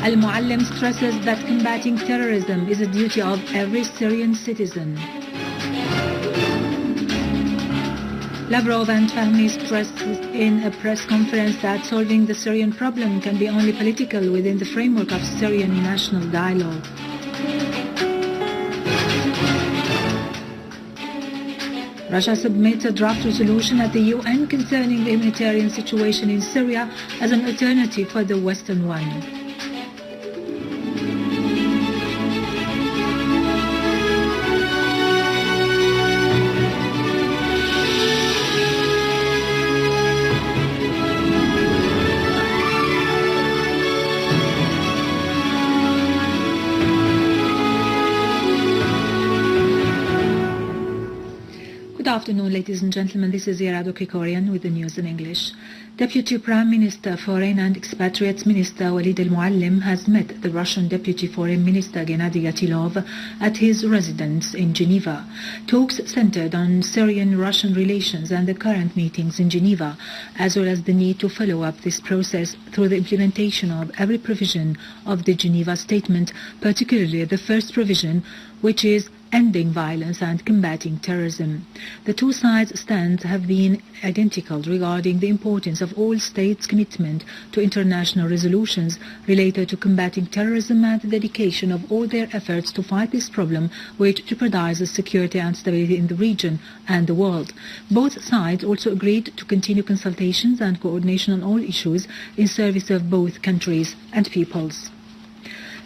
Al-Muallim stresses that combating terrorism is a duty of every Syrian citizen. Lavrov and Fahmy stressed in a press conference that solving the Syrian problem can be only political within the framework of Syrian national dialogue. Russia submits a draft resolution at the UN concerning the humanitarian situation in Syria as an alternative for the Western one. Good afternoon, ladies and gentlemen. This is Irado Krikorian with the news in English. Deputy Prime Minister, Foreign and Expatriates Minister Walid al-Muallim has met the Russian Deputy Foreign Minister Gennady Gatilov at his residence in Geneva. Talks centered on Syrian-Russian relations and the current meetings in Geneva, as well as the need to follow up this process through the implementation of every provision of the Geneva Statement, particularly the first provision, which is ending violence and combating terrorism. The two sides' stands have been identical regarding the importance of all states' commitment to international resolutions related to combating terrorism and the dedication of all their efforts to fight this problem, which jeopardizes security and stability in the region and the world. Both sides also agreed to continue consultations and coordination on all issues in service of both countries and peoples.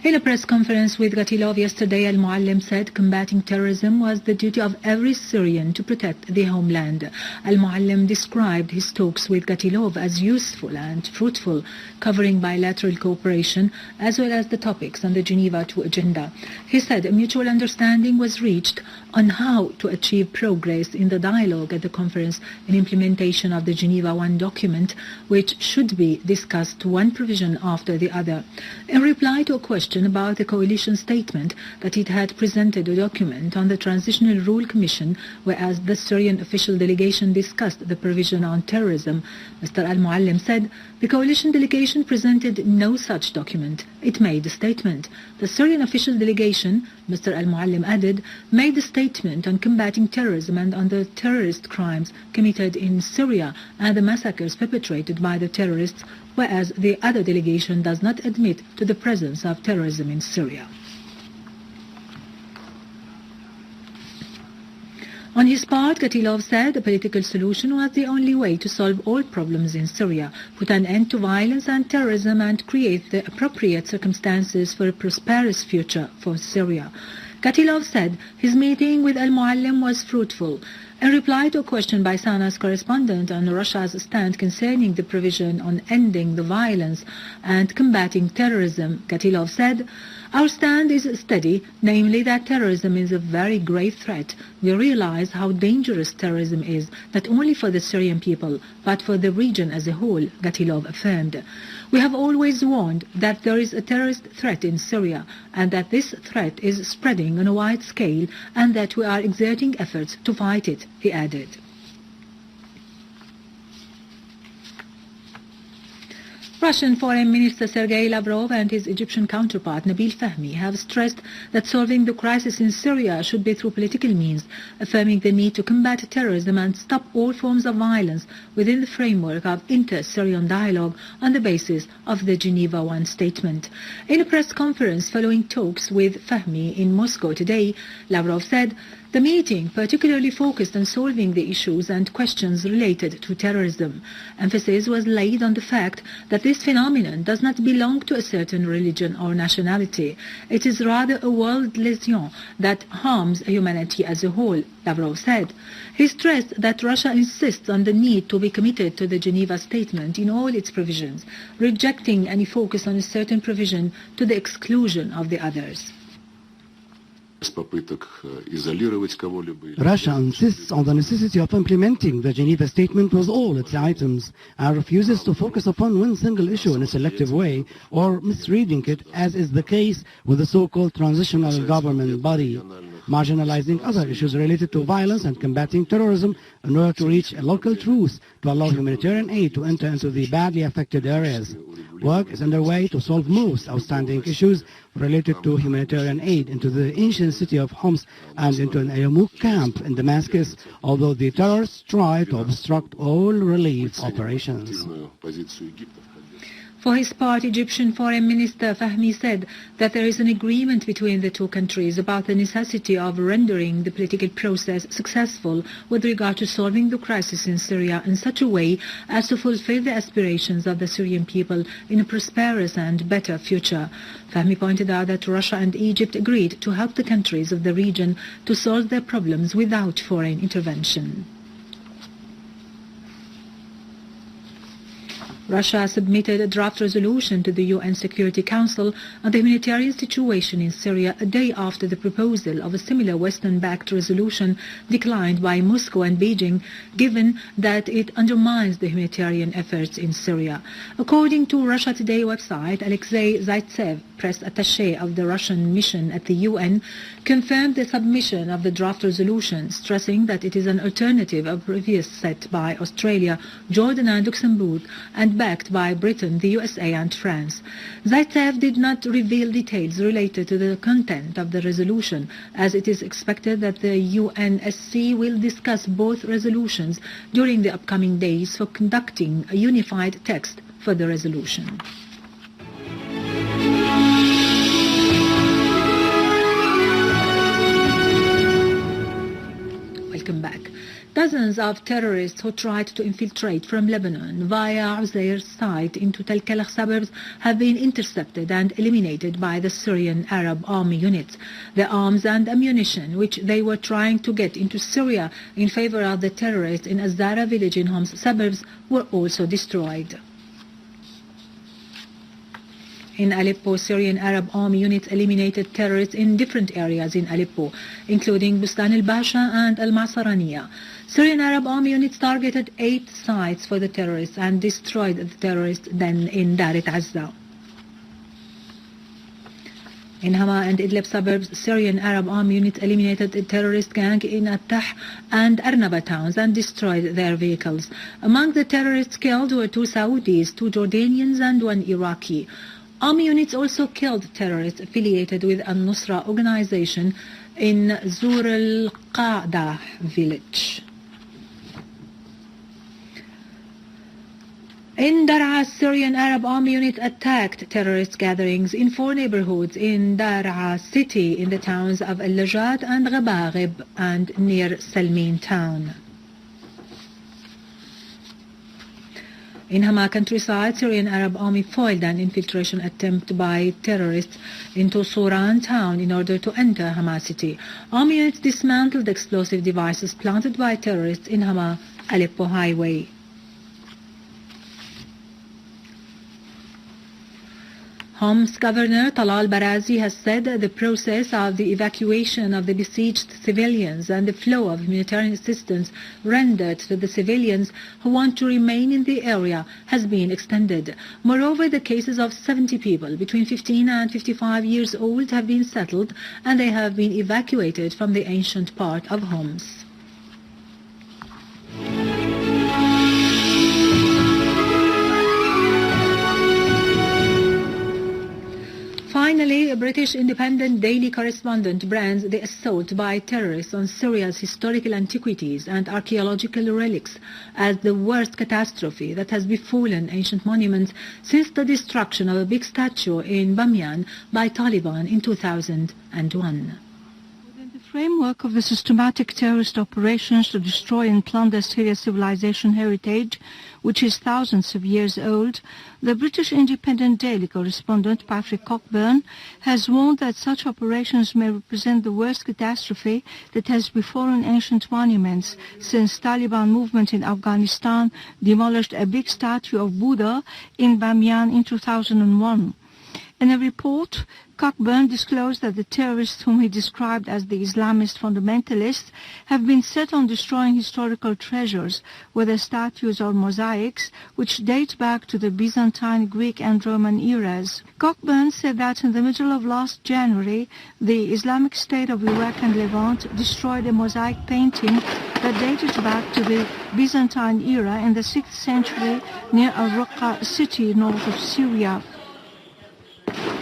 In a press conference with Gatilov yesterday, Al-Muallim said combating terrorism was the duty of every Syrian to protect the homeland. Al-Muallim described his talks with Gatilov as useful and fruitful, covering bilateral cooperation as well as the topics on the Geneva II agenda. He said a mutual understanding was reached on how to achieve progress in the dialogue at the conference in implementation of the Geneva I document, which should be discussed one provision after the other. In reply to a question about the coalition statement that it had presented a document on the Transitional Rule Commission, whereas the Syrian official delegation discussed the provision on terrorism, Mr. Al-Muallim said the coalition delegation presented no such document. It made a statement. The Syrian official delegation, Mr. Al-Muallim added, made a statement on combating terrorism and on the terrorist crimes committed in Syria and the massacres perpetrated by the terrorists, whereas the other delegation does not admit to the presence of terrorism in Syria. On his part, Gatilov said a political solution was the only way to solve all problems in Syria, put an end to violence and terrorism, and create the appropriate circumstances for a prosperous future for Syria. Gatilov said his meeting with Al-Muallim was fruitful. In reply to a question by Sana's correspondent on Russia's stand concerning the provision on ending the violence and combating terrorism, Gatilov said, "Our stand is steady, namely that terrorism is a very grave threat. We realize how dangerous terrorism is, not only for the Syrian people, but for the region as a whole," Gatilov affirmed. "We have always warned that there is a terrorist threat in Syria and that this threat is spreading on a wide scale and that we are exerting efforts to fight it," he added. Russian Foreign Minister Sergei Lavrov and his Egyptian counterpart Nabil Fahmy have stressed that solving the crisis in Syria should be through political means, affirming the need to combat terrorism and stop all forms of violence within the framework of inter-Syrian dialogue on the basis of the Geneva I statement. In a press conference following talks with Fahmy in Moscow today, Lavrov said, "The meeting particularly focused on solving the issues and questions related to terrorism. Emphasis was laid on the fact that this phenomenon does not belong to a certain religion or nationality. It is rather a world lesion that harms humanity as a whole," Lavrov said. He stressed that Russia insists on the need to be committed to the Geneva Statement in all its provisions, rejecting any focus on a certain provision to the exclusion of the others. Russia insists on the necessity of implementing the Geneva Statement with all its items and refuses to focus upon one single issue in a selective way or misreading it, as is the case with the so-called transitional government body. marginalizing other issues related to violence and combating terrorism in order to reach a local truce to allow humanitarian aid to enter into the badly affected areas. Work is underway to solve most outstanding issues related to humanitarian aid into the ancient city of Homs and into an Yarmouk camp in Damascus, although the terrorists try to obstruct all relief operations. For his part, Egyptian Foreign Minister Fahmy said that there is an agreement between the two countries about the necessity of rendering the political process successful with regard to solving the crisis in Syria in such a way as to fulfill the aspirations of the Syrian people in a prosperous and better future. Fahmy pointed out that Russia and Egypt agreed to help the countries of the region to solve their problems without foreign intervention. Russia submitted a draft resolution to the UN Security Council on the humanitarian situation in Syria a day after the proposal of a similar Western-backed resolution declined by Moscow and Beijing, given that it undermines the humanitarian efforts in Syria. According to Russia Today website, Alexei Zaitsev, press attaché of the Russian mission at the UN, confirmed the submission of the draft resolution, stressing that it is an alternative of previous set by Australia, Jordan and Luxembourg, and backed by Britain, the USA and France. Zaitsev did not reveal details related to the content of the resolution, as it is expected that the UNSC will discuss both resolutions during the upcoming days for conducting a unified text for the resolution. Welcome back. Dozens of terrorists who tried to infiltrate from Lebanon via Uzair's site into Tel Kalakh suburbs have been intercepted and eliminated by the Syrian Arab army units. The arms and ammunition which they were trying to get into Syria in favor of the terrorists in Azara village in Homs suburbs were also destroyed. In Aleppo, Syrian Arab army units eliminated terrorists in different areas in Aleppo, including Bustan al-Basha and al-Masaraniya. Syrian Arab army units targeted 8 sites for the terrorists and destroyed the terrorists then in Darit Azza. In Hama and Idlib suburbs, Syrian Arab army units eliminated a terrorist gang in Attah and Arnaba towns and destroyed their vehicles. Among the terrorists killed were 2 Saudis, 2 Jordanians and 1 Iraqi. Army units also killed terrorists affiliated with Al-Nusra organization in Zur al-Qa'da village. In Dar'a, Syrian Arab army units attacked terrorist gatherings in 4 neighborhoods in Dar'a city in the towns of Al-Lajat and Ghabaghib and near Salmin town. In Hama countryside, Syrian Arab army foiled an infiltration attempt by terrorists into Suran town in order to enter Hama city. Army units dismantled explosive devices planted by terrorists in Hama Aleppo highway. Homs Governor Talal Barazi has said that the process of the evacuation of the besieged civilians and the flow of humanitarian assistance rendered to the civilians who want to remain in the area has been extended. Moreover, the cases of 70 people between 15 and 55 years old have been settled and they have been evacuated from the ancient part of Homs. Finally, a British independent daily correspondent brands the assault by terrorists on Syria's historical antiquities and archaeological relics as the worst catastrophe that has befallen ancient monuments since the destruction of a big statue in Bamyan by Taliban in 2001. Within the framework of the systematic terrorist operations to destroy and plunder Syria's civilization heritage, which is thousands of years old, the British independent daily correspondent Patrick Cockburn has warned that such operations may represent the worst catastrophe that has befallen ancient monuments since Taliban movement in Afghanistan demolished a big statue of Buddha in Bamyan in 2001. In a report, Cockburn disclosed that the terrorists whom he described as the Islamist fundamentalists have been set on destroying historical treasures, whether statues or mosaics, which date back to the Byzantine, Greek and Roman eras. Cockburn said that in the middle of last January, the Islamic State of Iraq and Levant destroyed a mosaic painting that dated back to the Byzantine era in the 6th century near Al-Raqqa city north of Syria.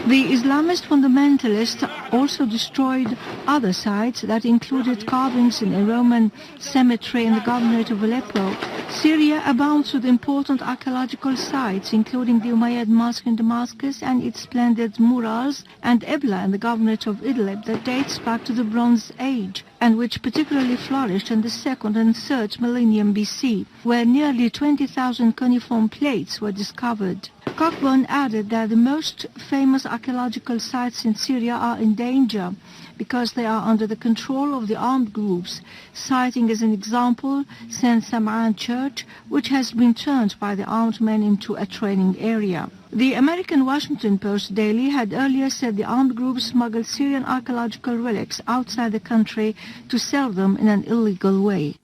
The Islamist fundamentalists also destroyed other sites that included carvings in a Roman cemetery in the governorate of Aleppo. Syria abounds with important archaeological sites, including the Umayyad Mosque in Damascus and its splendid murals, and Ebla in the governorate of Idlib that dates back to the Bronze Age, and which particularly flourished in the 2nd and 3rd millennium BC, where nearly 20,000 cuneiform plates were discovered. Cockburn added that the most famous archaeological sites in Syria are in danger because they are under the control of the armed groups, citing as an example St. Sam'an Church, which has been turned by the armed men into a training area. The American Washington Post Daily had earlier said the armed groups smuggled Syrian archaeological relics outside the country to sell them in an illegal way.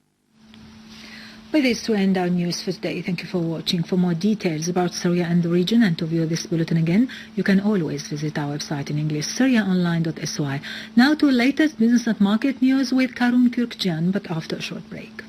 With this to end our news for today. Thank you for watching. For more details about Syria and the region and to view this bulletin again, you can always visit our website in English, syriaonline.sy. Now to latest business and market news with Karun Kürkcan, but after a short break.